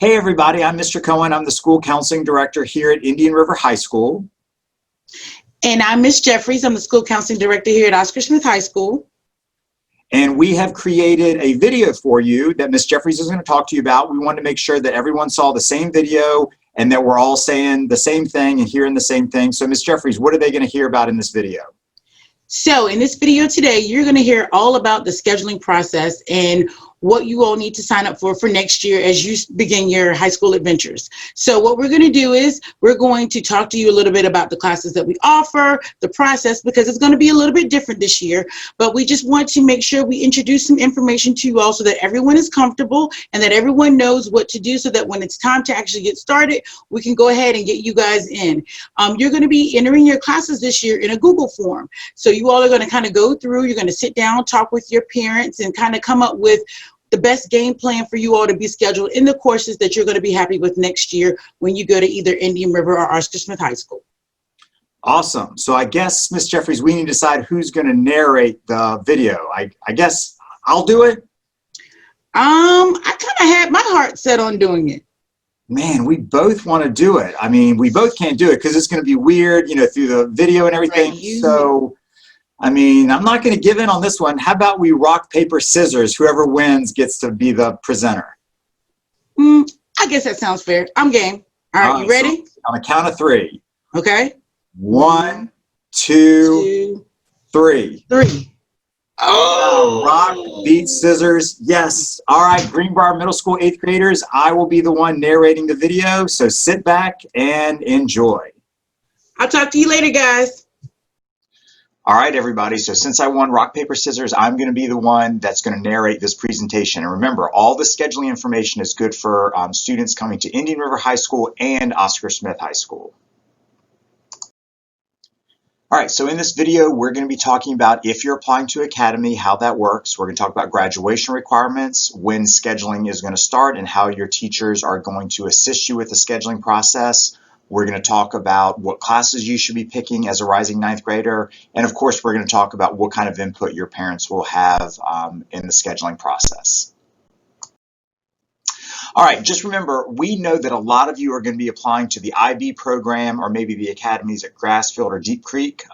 Hey everybody, I'm Mr. Cohen. I'm the school counseling director here at Indian River High School. And I'm Miss Jeffries. I'm the school counseling director here at Oscar Smith High School. And we have created a video for you that Miss Jeffries is going to talk to you about. We wanted to make sure that everyone saw the same video and that we're all saying the same thing and hearing the same thing. So Miss Jeffries, what are they going to hear about in this video? So in this video today, you're going to hear all about the scheduling process and what you all need to sign up for next year as you begin your high school adventures. So what we're going to do is we're going to talk to you a little bit about the classes that we offer, the process, because it's going to be a little bit different this year, but we just want to make sure we introduce some information to you all so that everyone is comfortable and that everyone knows what to do so that when it's time to actually get started, we can go ahead and get you guys in. You're going to be entering your classes this year in a Google form. So you all are going to kind of go through, you're going to sit down, talk with your parents, and kind of come up with the best game plan for you all to be scheduled in the courses that you're going to be happy with next year when you go to either Indian River or Oscar Smith High School. Awesome. So I guess, Miss Jeffries, we need to decide who's going to narrate the video. I guess I'll do it. I kind of had my heart set on doing it. Man, we both want to do it. I mean, we both can't do it because it's going to be weird, you know, through the video and everything. Right, so, I mean, I'm not going to give in on this one. How about we rock, paper, scissors? Whoever wins gets to be the presenter. I guess that sounds fair. I'm game. All right, you ready? So on the count of three. Okay. 1, 2, 3. Oh! Rock, beat, scissors. Yes. All right, Greenbrier Middle School 8th graders, I will be the one narrating the video. So sit back and enjoy. I'll talk to you later, guys. All right, everybody. So since I won rock, paper, scissors, I'm going to be the one that's going to narrate this presentation. And remember, all the scheduling information is good for students coming to Indian River High School and Oscar Smith High School. All right, so in this video, we're going to be talking about if you're applying to Academy, how that works. We're going to talk about graduation requirements, when scheduling is going to start, and how your teachers are going to assist you with the scheduling process. We're going to talk about what classes you should be picking as a rising 9th grader. And of course, we're going to talk about what kind of input your parents will have in the scheduling process. All right, just remember, we know that a lot of you are going to be applying to the IB program or maybe the academies at Grassfield or Deep Creek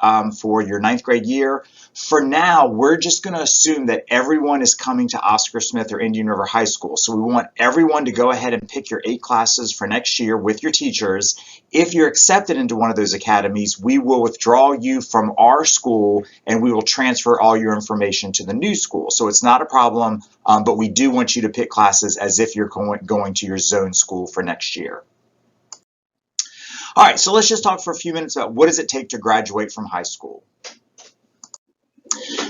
for your 9th grade year. For now, we're just going to assume that everyone is coming to Oscar Smith or Indian River High School. So we want everyone to go ahead and pick your 8 classes for next year with your teachers. If you're accepted into one of those academies, we will withdraw you from our school and we will transfer all your information to the new school. So it's not a problem, but we do want you to pick classes as if you're going to your zone school for next year. All right, so let's just talk for a few minutes about what does it take to graduate from high school.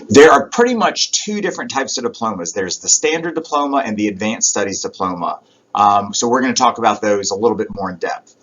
There are pretty much 2 different types of diplomas. There's the standard diploma and the advanced studies diploma. So we're going to talk about those a little bit more in depth.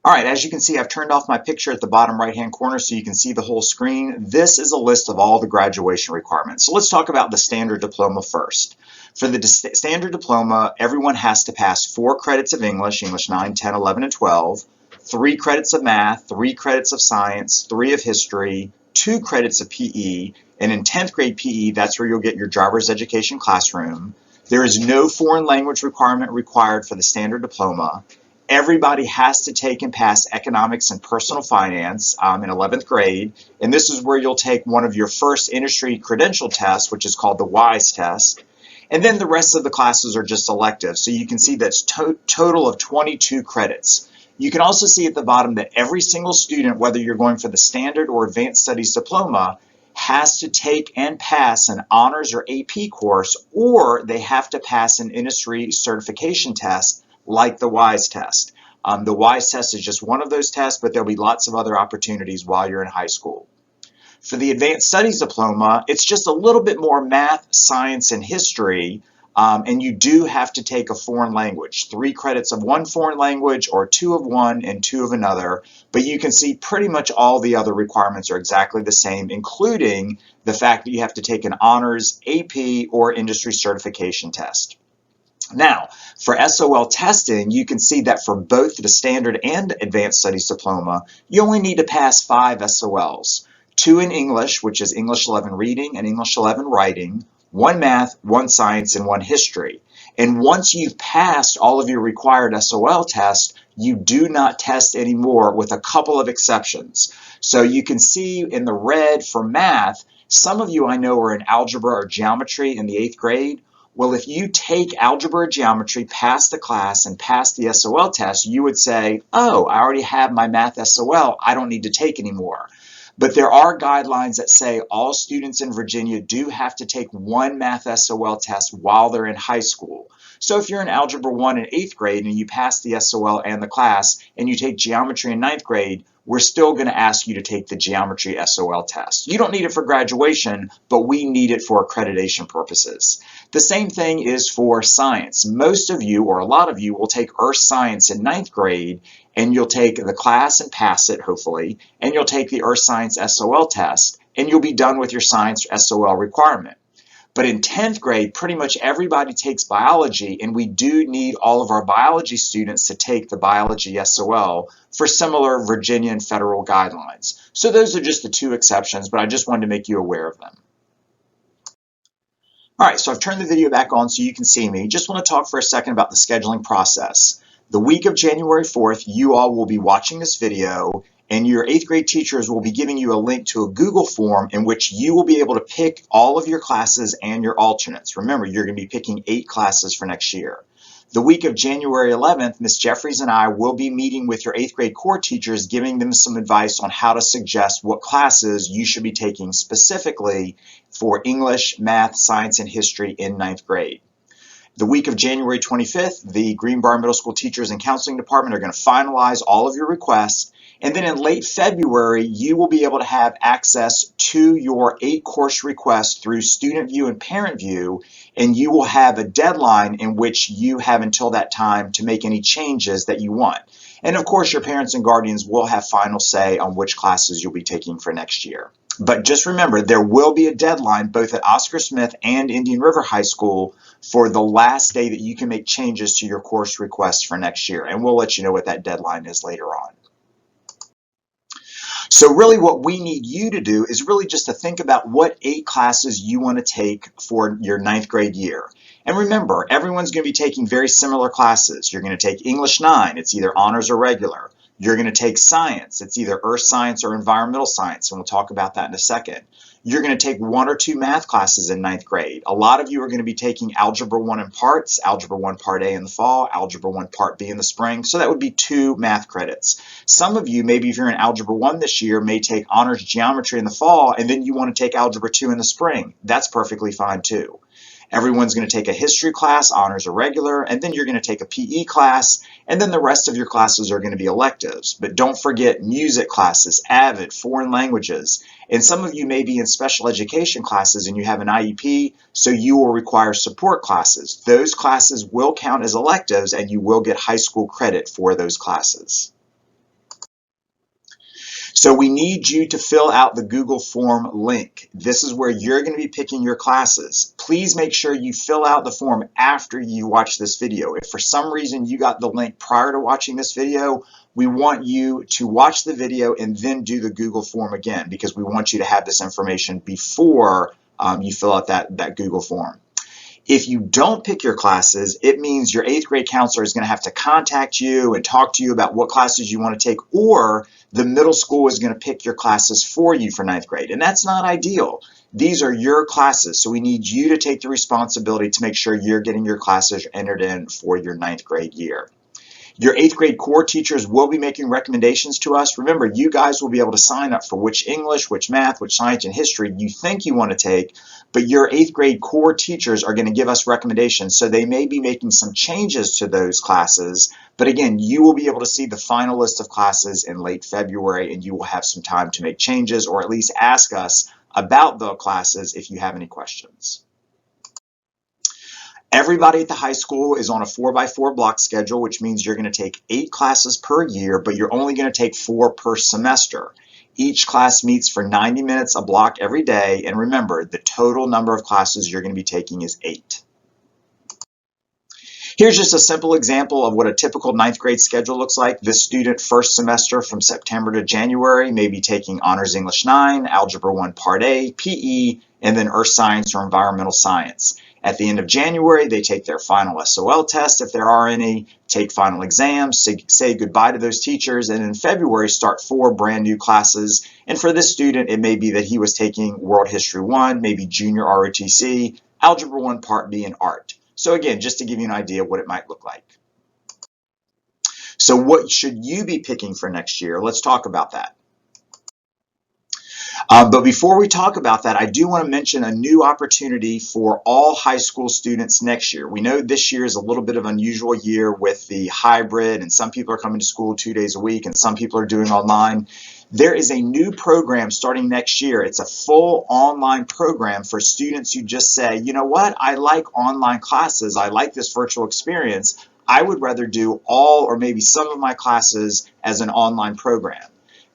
All right, as you can see, I've turned off my picture at the bottom right-hand corner so you can see the whole screen. This is a list of all the graduation requirements. So let's talk about the standard diploma first. For the standard diploma, everyone has to pass 4 credits of English, English 9, 10, 11, and 12, 3 credits of math, 3 credits of science, 3 of history, 2 credits of PE, and in 10th grade PE, that's where you'll get your driver's education classroom. There is no foreign language requirement required for the standard diploma. Everybody has to take and pass economics and personal finance in 11th grade, and this is where you'll take one of your first industry credential tests, which is called the WISE test, and then the rest of the classes are just elective. So you can see that's total of 22 credits. You can also see at the bottom that every single student, whether you're going for the standard or advanced studies diploma, has to take and pass an honors or AP course, or they have to pass an industry certification test like the WISE test. The WISE test is just one of those tests, but there'll be lots of other opportunities while you're in high school. For the advanced studies diploma, it's just a little bit more math, science, and history, and you do have to take a foreign language, 3 credits of one foreign language or 2 of one and 2 of another, but you can see pretty much all the other requirements are exactly the same, including the fact that you have to take an honors, AP, or industry certification test. Now, for SOL testing, you can see that for both the standard and advanced studies diploma, you only need to pass 5 SOLs, 2 in English, which is English 11 reading and English 11 writing, 1 math, 1 science, and 1 history. And once you've passed all of your required SOL tests, you do not test anymore with a couple of exceptions. So you can see in the red for math, some of you I know are in algebra or geometry in the 8th grade. Well, if you take algebra or geometry, pass the class, and pass the SOL test, you would say, oh, I already have my math SOL, I don't need to take anymore. But there are guidelines that say all students in Virginia do have to take one math SOL test while they're in high school. So if you're in Algebra 1 in 8th grade and you pass the SOL and the class, and you take geometry in 9th grade, we're still going to ask you to take the geometry SOL test. You don't need it for graduation, but we need it for accreditation purposes. The same thing is for science. Most of you, or a lot of you, will take Earth Science in 9th grade, and you'll take the class and pass it, hopefully, and you'll take the Earth Science SOL test, and you'll be done with your science SOL requirement. But in 10th grade, pretty much everybody takes biology, and we do need all of our biology students to take the biology SOL for similar Virginia and federal guidelines. So those are just the two exceptions, but I just wanted to make you aware of them. All right, so I've turned the video back on so you can see me. Just want to talk for a second about the scheduling process. The week of January 4th, you all will be watching this video, and your 8th grade teachers will be giving you a link to a Google form in which you will be able to pick all of your classes and your alternates. Remember, you're going to be picking 8 classes for next year. The week of January 11th, Ms. Jeffries and I will be meeting with your 8th grade core teachers, giving them some advice on how to suggest what classes you should be taking specifically for English, math, science, and history in 9th grade. The week of January 25th, the Greenbrier Middle School Teachers and Counseling Department are going to finalize all of your requests. And then in late February, you will be able to have access to your 8 course requests through Student View and Parent View, and you will have a deadline in which you have until that time to make any changes that you want. And of course, your parents and guardians will have final say on which classes you'll be taking for next year. But just remember, there will be a deadline both at Oscar Smith and Indian River High School for the last day that you can make changes to your course requests for next year. And we'll let you know what that deadline is later on. So really what we need you to do is really just to think about what 8 classes you want to take for your 9th grade year. And remember, everyone's going to be taking very similar classes. You're going to take English 9, it's either honors or regular. You're going to take science, it's either earth science or environmental science, and we'll talk about that in a second. You're going to take 1 or 2 math classes in 9th grade. A lot of you are going to be taking Algebra 1 in parts, Algebra 1 Part A in the fall, Algebra 1 Part B in the spring, so that would be 2 math credits. Some of you, maybe if you're in Algebra 1 this year, may take honors geometry in the fall, and then you want to take Algebra 2 in the spring. That's perfectly fine too. Everyone's going to take a history class, honors or regular, and then you're going to take a PE class, and then the rest of your classes are going to be electives. But don't forget music classes, AVID, foreign languages, and some of you may be in special education classes and you have an IEP, so you will require support classes. Those classes will count as electives and you will get high school credit for those classes. So we need you to fill out the Google form link. This is where you're going to be picking your classes. Please make sure you fill out the form after you watch this video. If for some reason you got the link prior to watching this video, we want you to watch the video and then do the Google form again, because we want you to have this information before you fill out that Google form. If you don't pick your classes, it means your 8th grade counselor is going to have to contact you and talk to you about what classes you want to take, or the middle school is going to pick your classes for you for 9th grade. And that's not ideal. These are your classes, so we need you to take the responsibility to make sure you're getting your classes entered in for your 9th grade year. Your 8th grade core teachers will be making recommendations to us. Remember, you guys will be able to sign up for which English, which math, which science, and history you think you want to take, but your 8th grade core teachers are going to give us recommendations, so they may be making some changes to those classes. But again, you will be able to see the final list of classes in late February, and you will have some time to make changes or at least ask us about the classes if you have any questions. Everybody at the high school is on a 4x4 block schedule, which means you're going to take 8 classes per year, but you're only going to take 4 per semester. Each class meets for 90 minutes a block every day, and remember, the total number of classes you're going to be taking is 8. Here's just a simple example of what a typical 9th grade schedule looks like. This student first semester from September to January may be taking Honors English 9, Algebra 1 Part A, PE, and then earth science or environmental science. At the end of January, they take their final SOL test, if there are any, take final exams, say goodbye to those teachers, and in February start 4 brand new classes. And for this student, it may be that he was taking World History 1, maybe Junior ROTC, Algebra 1 Part B, and Art. So again, just to give you an idea of what it might look like. So what should you be picking for next year? Let's talk about that. But before we talk about that, I do want to mention a new opportunity for all high school students next year. We know this year is a little bit of an unusual year with the hybrid, and some people are coming to school 2 days a week, and some people are doing online. There is a new program starting next year. It's a full online program for students who just say, you know what, I like online classes. I like this virtual experience. I would rather do all or maybe some of my classes as an online program.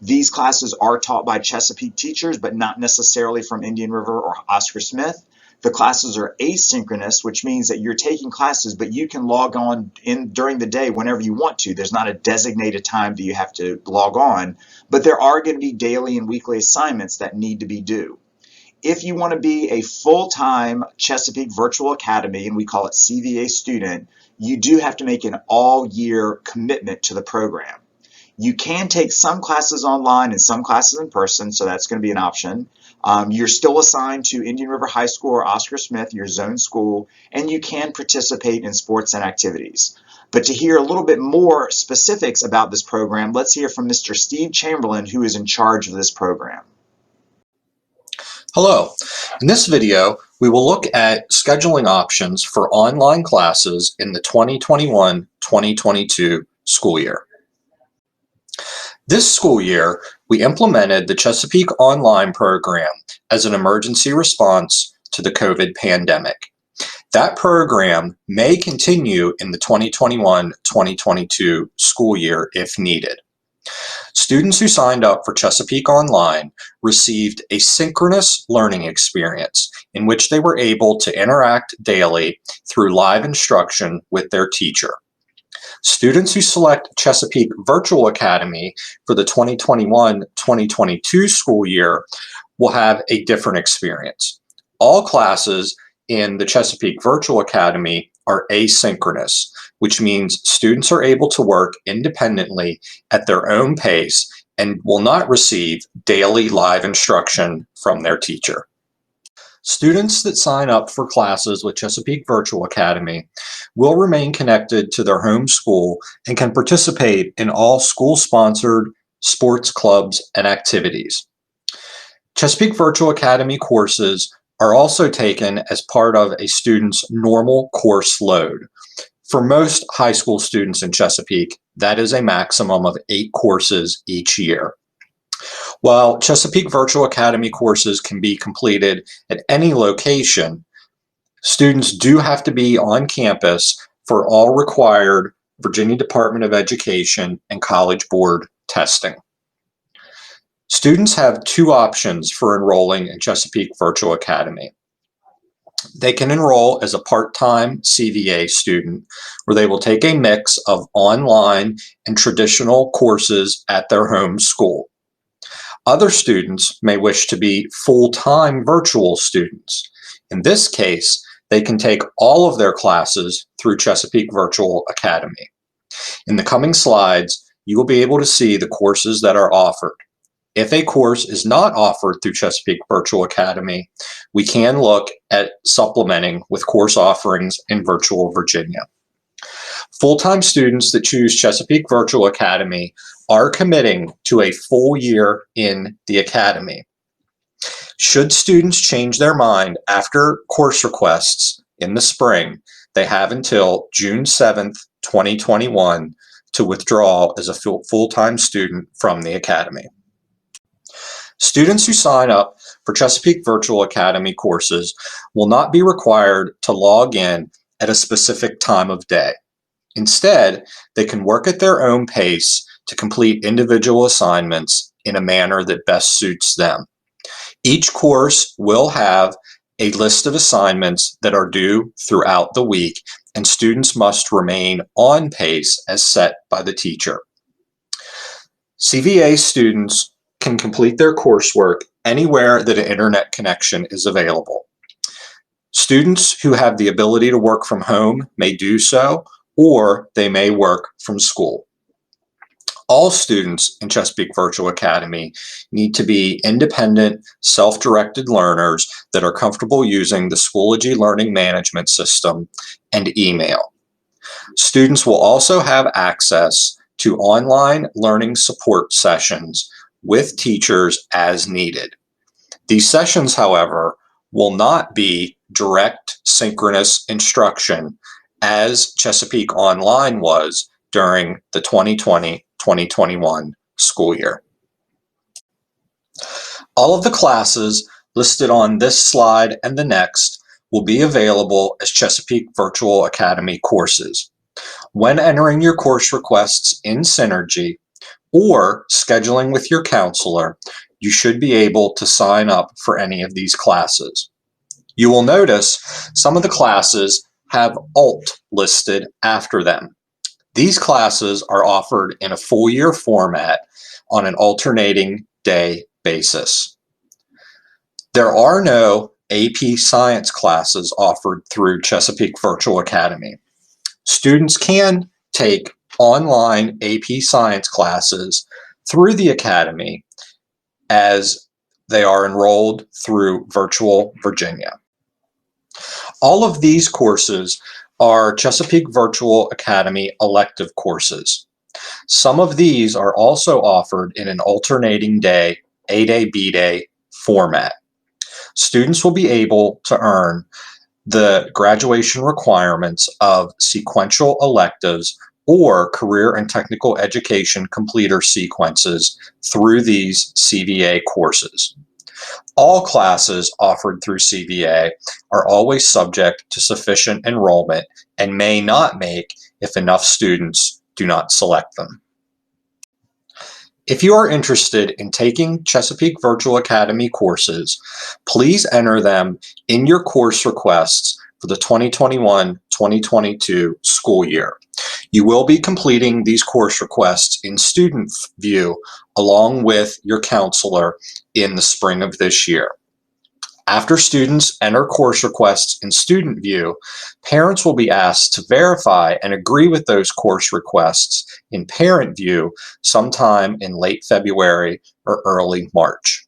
These classes are taught by Chesapeake teachers, but not necessarily from Indian River or Oscar Smith. The classes are asynchronous, which means that you're taking classes, but you can log on during the day whenever you want to. There's not a designated time that you have to log on, but there are going to be daily and weekly assignments that need to be due. If you want to be a full-time Chesapeake Virtual Academy, and we call it CVA student, you do have to make an all-year commitment to the program. You can take some classes online and some classes in person, so that's going to be an option. You're still assigned to Indian River High School or Oscar Smith, your zone school, and you can participate in sports and activities. But to hear a little bit more specifics about this program, let's hear from Mr. Steve Chamberlain, who is in charge of this program. Hello. In this video, we will look at scheduling options for online classes in the 2021-2022 school year. This school year, we implemented the Chesapeake Online program as an emergency response to the COVID pandemic. That program may continue in the 2021-2022 school year if needed. Students who signed up for Chesapeake Online received a synchronous learning experience in which they were able to interact daily through live instruction with their teacher. Students who select Chesapeake Virtual Academy for the 2021-2022 school year will have a different experience. All classes in the Chesapeake Virtual Academy are asynchronous, which means students are able to work independently at their own pace and will not receive daily live instruction from their teacher. Students that sign up for classes with Chesapeake Virtual Academy will remain connected to their home school and can participate in all school-sponsored sports clubs and activities. Chesapeake Virtual Academy courses are also taken as part of a student's normal course load. For most high school students in Chesapeake, that is a maximum of 8 courses each year. While Chesapeake Virtual Academy courses can be completed at any location, students do have to be on campus for all required Virginia Department of Education and College Board testing. Students have 2 options for enrolling in Chesapeake Virtual Academy. They can enroll as a part-time CVA student, where they will take a mix of online and traditional courses at their home school. Other students may wish to be full-time virtual students. In this case, they can take all of their classes through Chesapeake Virtual Academy. In the coming slides, you will be able to see the courses that are offered. If a course is not offered through Chesapeake Virtual Academy, we can look at supplementing with course offerings in virtual Virginia. Full-time students that choose Chesapeake Virtual Academy are committing to a full year in the academy. Should students change their mind after course requests in the spring, they have until June 7th, 2021 to withdraw as a full-time student from the academy. Students who sign up for Chesapeake Virtual Academy courses will not be required to log in at a specific time of day. Instead, they can work at their own pace to complete individual assignments in a manner that best suits them. Each course will have a list of assignments that are due throughout the week, and students must remain on pace as set by the teacher. CVA students can complete their coursework anywhere that an internet connection is available. Students who have the ability to work from home may do so, or they may work from school. All students in Chesapeake Virtual Academy need to be independent, self-directed learners that are comfortable using the Schoology learning management system and email. Students will also have access to online learning support sessions with teachers as needed. These sessions, however, will not be direct synchronous instruction as Chesapeake Online was during the 2020-2021 school year. All of the classes listed on this slide and the next will be available as Chesapeake Virtual Academy courses. When entering your course requests in Synergy or scheduling with your counselor, you should be able to sign up for any of these classes. You will notice some of the classes have ALT listed after them. These classes are offered in a full year format on an alternating day basis. There are no AP Science classes offered through Chesapeake Virtual Academy. Students can take online AP Science classes through the Academy as they are enrolled through Virtual Virginia. All of these courses are Chesapeake Virtual Academy elective courses. Some of these are also offered in an alternating day, A-Day, B-Day format. Students will be able to earn the graduation requirements of sequential electives or career and technical education completer sequences through these CVA courses. All classes offered through CVA are always subject to sufficient enrollment and may not make if enough students do not select them. If you are interested in taking Chesapeake Virtual Academy courses, please enter them in your course requests for the 2021-2022 school year. You will be completing these course requests in Student View along with your counselor in the spring of this year. After students enter course requests in Student View, parents will be asked to verify and agree with those course requests in Parent View sometime in late February or early March.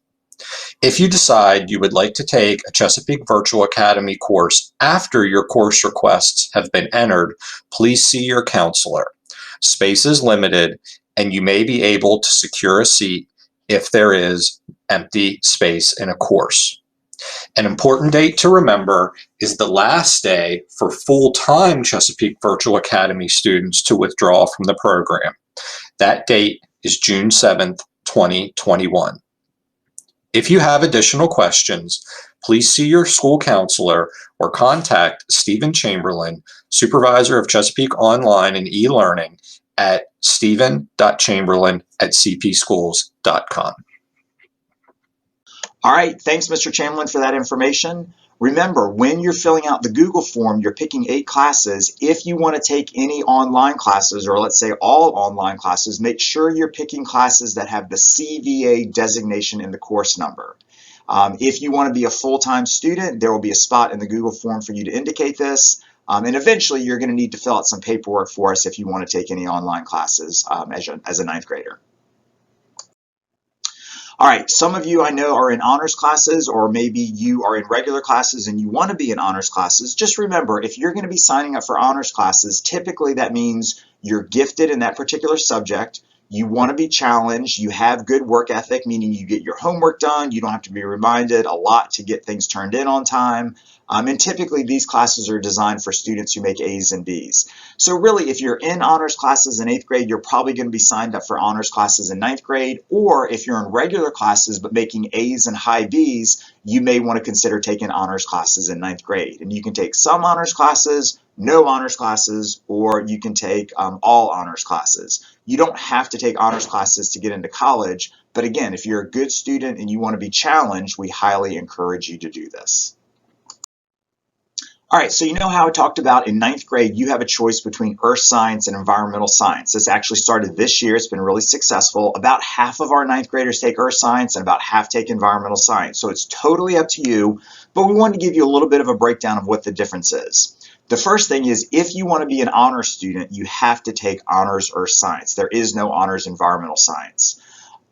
If you decide you would like to take a Chesapeake Virtual Academy course after your course requests have been entered, please see your counselor. Space is limited, and you may be able to secure a seat if there is empty space in a course. An important date to remember is the last day for full-time Chesapeake Virtual Academy students to withdraw from the program. That date is June 7th, 2021. If you have additional questions, please see your school counselor or contact Stephen Chamberlain, Supervisor of Chesapeake Online and E-Learning at stephen.chamberlain@cpschools.com. All right, thanks, Mr. Chamberlain, for that information. Remember, when you're filling out the Google form, you're picking 8 classes. If you want to take any online classes, or let's say all online classes, make sure you're picking classes that have the CVA designation in the course number. If you want to be a full-time student, there will be a spot in the Google form for you to indicate this. And eventually, you're going to need to fill out some paperwork for us if you want to take any online classes as a 9th grader. All right, some of you I know are in honors classes, or maybe you are in regular classes and you want to be in honors classes. Just remember, if you're going to be signing up for honors classes, typically that means you're gifted in that particular subject, you want to be challenged, you have good work ethic, meaning you get your homework done, you don't have to be reminded a lot to get things turned in on time. And typically these classes are designed for students who make A's and B's. So really, if you're in honors classes in 8th grade, you're probably going to be signed up for honors classes in 9th grade. Or if you're in regular classes but making A's and high B's, you may want to consider taking honors classes in 9th grade. And you can take some honors classes, no honors classes, or you can take all honors classes. You don't have to take honors classes to get into college. But again, if you're a good student and you want to be challenged, we highly encourage you to do this. All right, so you know how I talked about in ninth grade, you have a choice between earth science and environmental science. This actually started this year. It's been really successful. About half of our ninth graders take earth science and about half take environmental science. So it's totally up to you, but we wanted to give you a little bit of a breakdown of what the difference is. The first thing is, if you want to be an honors student, you have to take honors earth science. There is no honors environmental science.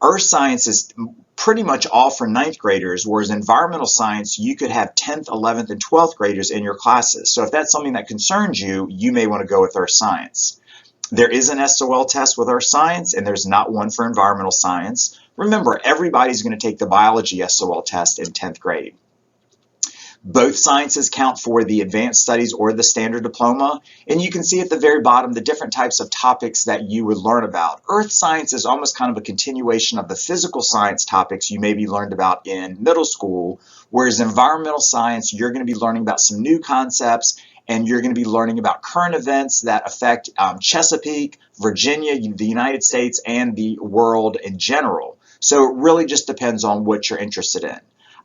Earth science is pretty much all for ninth graders, whereas environmental science, you could have 10th, 11th, and 12th graders in your classes. So if that's something that concerns you, you may want to go with earth science. There is an SOL test with earth science, and there's not one for environmental science. Remember, everybody's going to take the biology SOL test in 10th grade. Both sciences count for the advanced studies or the standard diploma, and you can see at the very bottom the different types of topics that you would learn about. Earth science is almost kind of a continuation of the physical science topics you maybe learned about in middle school, whereas environmental science, you're going to be learning about some new concepts, and you're going to be learning about current events that affect Chesapeake, Virginia, the United States, and the world in general. So it really just depends on what you're interested in.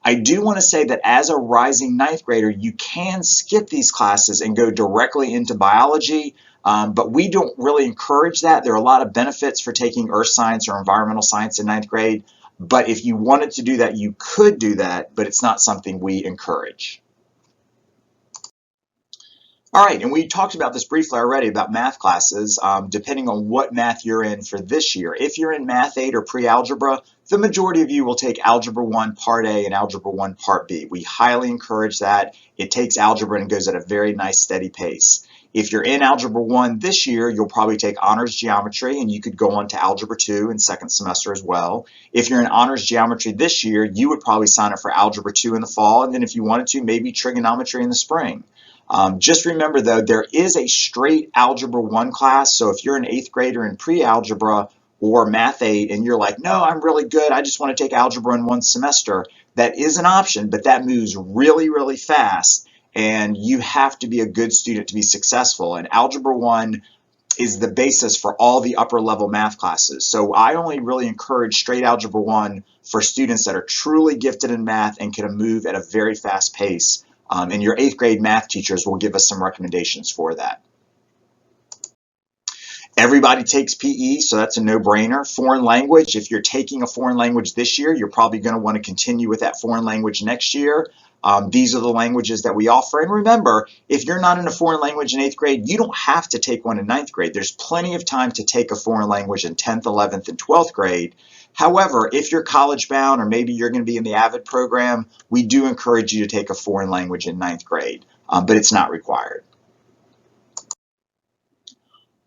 I do want to say that as a rising ninth grader, you can skip these classes and go directly into biology, but we don't really encourage that. There are a lot of benefits for taking earth science or environmental science in ninth grade, but if you wanted to do that, you could do that, but it's not something we encourage. All right, and we talked about this briefly already about math classes, depending on what math you're in for this year. If you're in Math 8 or pre-algebra, the majority of you will take Algebra 1 Part A and Algebra 1 Part B. We highly encourage that. It takes algebra and goes at a very nice steady pace. If you're in Algebra 1 this year, you'll probably take Honors Geometry, and you could go on to Algebra 2 in second semester as well. If you're in Honors Geometry this year, you would probably sign up for Algebra 2 in the fall, and then if you wanted to, maybe Trigonometry in the spring. Just remember, though, there is a straight Algebra 1 class, so if you're an 8th grader in pre-algebra or Math 8 and you're like, no, I'm really good, I just want to take algebra in one semester, that is an option, but that moves really, really fast, and you have to be a good student to be successful. And Algebra 1 is the basis for all the upper level math classes. So I only really encourage straight Algebra 1 for students that are truly gifted in math and can move at a very fast pace. And your 8th grade math teachers will give us some recommendations for that. Everybody takes PE, so that's a no-brainer. Foreign language, if you're taking a foreign language this year, you're probably going to want to continue with that foreign language next year. These are the languages that we offer. And remember, if you're not in a foreign language in 8th grade, you don't have to take one in 9th grade. There's plenty of time to take a foreign language in 10th, 11th, and 12th grade. However, if you're college bound or maybe you're going to be in the AVID program, we do encourage you to take a foreign language in 9th grade, but it's not required.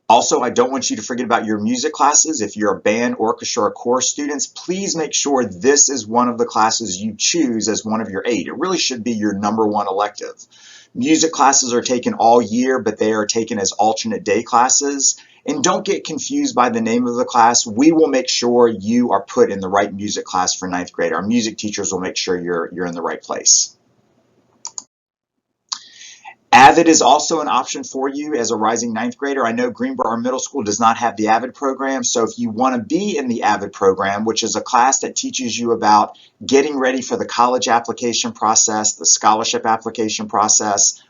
Also, I don't want you to forget about your music classes. If you're a band, orchestra, or chorus students, please make sure this is one of the classes you choose as one of your 8. It really should be your #1 elective. Music classes are taken all year, but they are taken as alternate day classes. And don't get confused by the name of the class. We will make sure you are put in the right music class for 9th grade. Our music teachers will make sure you're in the right place. AVID is also an option for you as a rising 9th grader. I know Greenboro Middle School does not have the AVID program, so if you want to be in the AVID program, which is a class that teaches you about getting ready for the college application process, the scholarship application process,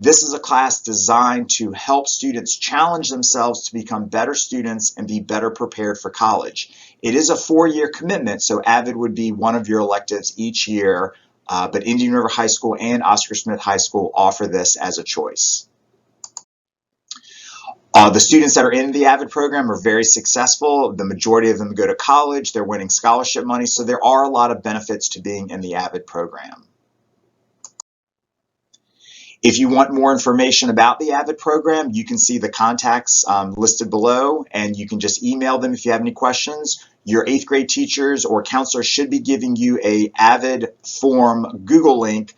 this is a class designed to help students challenge themselves to become better students and be better prepared for college. It is a 4-year commitment, so AVID would be one of your electives each year. But Indian River High School and Oscar Smith High School offer this as a choice. The students that are in the AVID program are very successful. The majority of them go to college. They're winning scholarship money. So there are a lot of benefits to being in the AVID program. If you want more information about the AVID program, you can see the contacts listed below, and you can just email them if you have any questions. Your 8th grade teachers or counselors should be giving you a AVID form Google link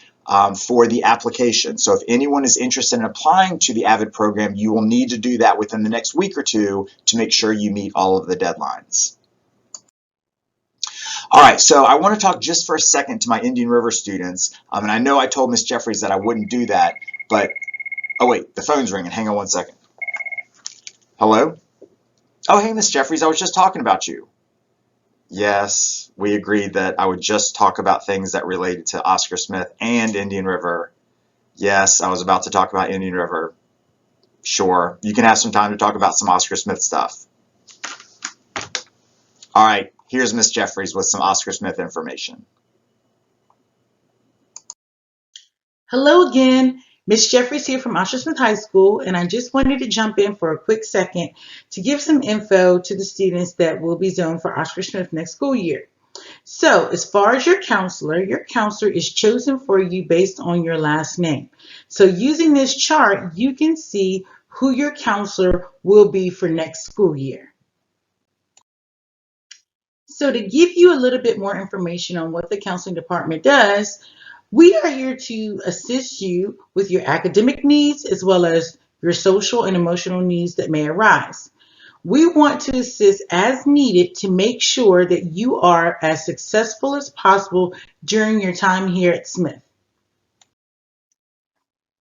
for the application. So if anyone is interested in applying to the AVID program, you will need to do that within the next week or two to make sure you meet all of the deadlines. All right, so I want to talk just for a second to my Indian River students. And I know I told Ms. Jeffries that I wouldn't do that, but, oh wait, the phone's ringing. Hang on one second. Hello? Oh, hey, Ms. Jeffries, I was just talking about you. Yes, we agreed that I would just talk about things that related to Oscar Smith and Indian River. Yes, I was about to talk about Indian River. Sure, you can have some time to talk about some Oscar Smith stuff. All right, here's Miss Jeffries with some Oscar Smith information. Hello again, Miss Jeffries here from Oscar Smith High School, and I just wanted to jump in for a quick second to give some info to the students that will be zoned for Oscar Smith next school year. So, as far as your counselor is chosen for you based on your last name. So, using this chart, you can see who your counselor will be for next school year. So, to give you a little bit more information on what the counseling department does, we are here to assist you with your academic needs as well as your social and emotional needs that may arise. We want to assist as needed to make sure that you are as successful as possible during your time here at Smith.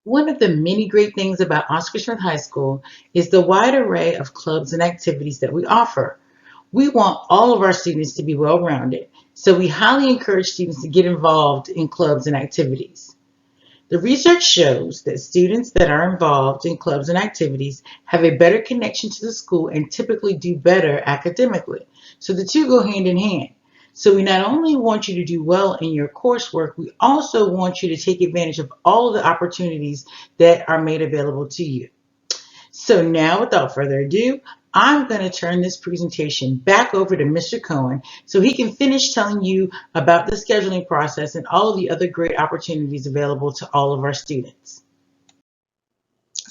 One of the many great things about Oscar Smith High School is the wide array of clubs and activities that we offer. We want all of our students to be well-rounded, so we highly encourage students to get involved in clubs and activities. The research shows that students that are involved in clubs and activities have a better connection to the school and typically do better academically. So the two go hand in hand. So we not only want you to do well in your coursework, we also want you to take advantage of all of the opportunities that are made available to you. So now, without further ado, I'm going to turn this presentation back over to Mr. Cohen so he can finish telling you about the scheduling process and all of the other great opportunities available to all of our students.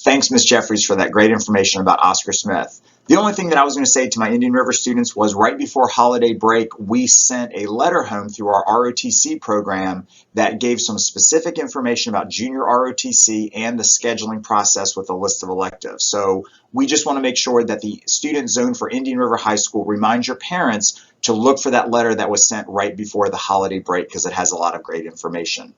Thanks, Ms. Jeffries, for that great information about Oscar Smith. The only thing that I was going to say to my Indian River students was right before holiday break, we sent a letter home through our ROTC program that gave some specific information about junior ROTC and the scheduling process with a list of electives. So we just want to make sure that the student zone for Indian River High School reminds your parents to look for that letter that was sent right before the holiday break because it has a lot of great information.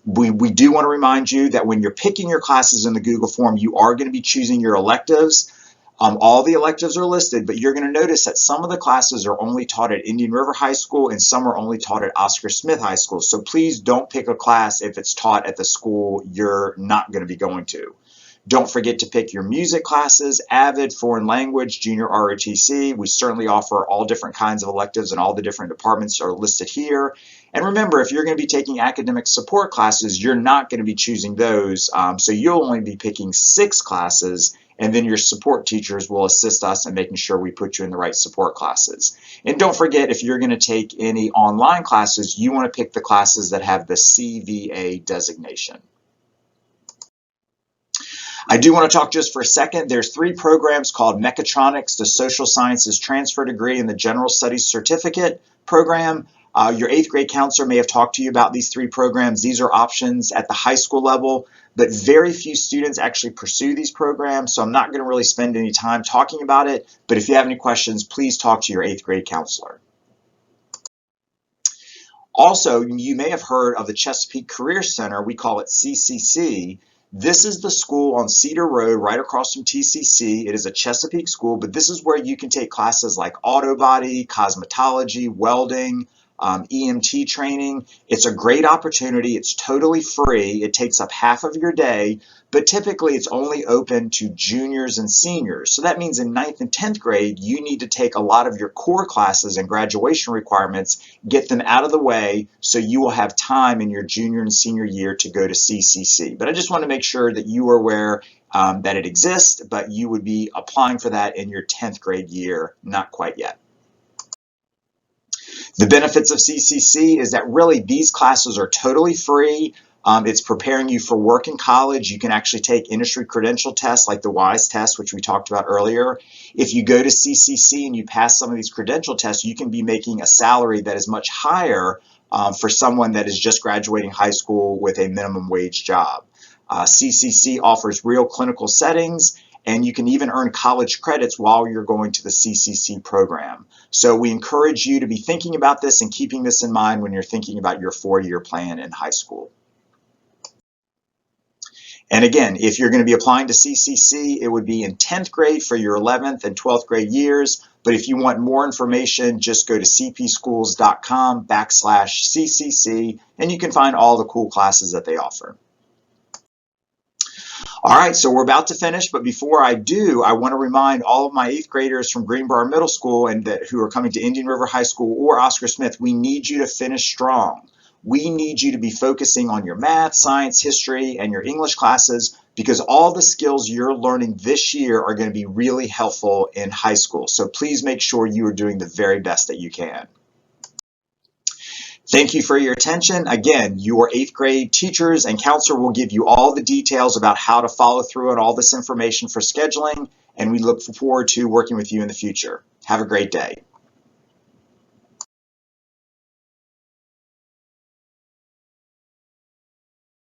We do want to remind you that when you're picking your classes in the Google form, you are going to be choosing your electives. All the electives are listed, but you're going to notice that some of the classes are only taught at Indian River High School and some are only taught at Oscar Smith High School. So please don't pick a class if it's taught at the school you're not going to be going to. Don't forget to pick your music classes, AVID, foreign language, junior ROTC. We certainly offer all different kinds of electives and all the different departments are listed here. And remember, if you're going to be taking academic support classes, you're not going to be choosing those. So you'll only be picking 6 classes, and then your support teachers will assist us in making sure we put you in the right support classes. And don't forget, if you're going to take any online classes, you want to pick the classes that have the CVA designation. I do want to talk just for a second. There's 3 programs called Mechatronics, the Social Sciences Transfer Degree, and the General Studies Certificate program. Your 8th grade counselor may have talked to you about these 3 programs. These are options at the high school level, but very few students actually pursue these programs, so I'm not going to really spend any time talking about it, but if you have any questions, please talk to your 8th grade counselor. Also, you may have heard of the Chesapeake Career Center. We call it CCC. This is the school on Cedar Road right across from TCC. It is a Chesapeake school, but this is where you can take classes like auto body, cosmetology, welding, EMT training. It's a great opportunity. It's totally free. It takes up half of your day, but typically it's only open to juniors and seniors. So that means in 9th and 10th grade, you need to take a lot of your core classes and graduation requirements, get them out of the way so you will have time in your junior and senior year to go to CCC. But I just want to make sure that you are aware that it exists, but you would be applying for that in your 10th grade year, not quite yet. The benefits of CCC is that really these classes are totally free. It's preparing you for work in college. You can actually take industry credential tests like the WISE test, which we talked about earlier. If you go to CCC and you pass some of these credential tests, you can be making a salary that is much higher for someone that is just graduating high school with a minimum wage job. CCC offers real clinical settings, and you can even earn college credits while you're going to the CCC program. So we encourage you to be thinking about this and keeping this in mind when you're thinking about your 4-year plan in high school. And again, if you're going to be applying to CCC, it would be in 10th grade for your 11th and 12th grade years. But if you want more information, just go to cpschools.com/CCC, and you can find all the cool classes that they offer. All right, so we're about to finish, but before I do, I want to remind all of my 8th graders from Greenbrier Middle School and who are coming to Indian River High School or Oscar Smith, we need you to finish strong. We need you to be focusing on your math, science, history, and your English classes because all the skills you're learning this year are going to be really helpful in high school. So please make sure you are doing the very best that you can. Thank you for your attention. Again, your 8th grade teachers and counselor will give you all the details about how to follow through on all this information for scheduling, and we look forward to working with you in the future. Have a great day.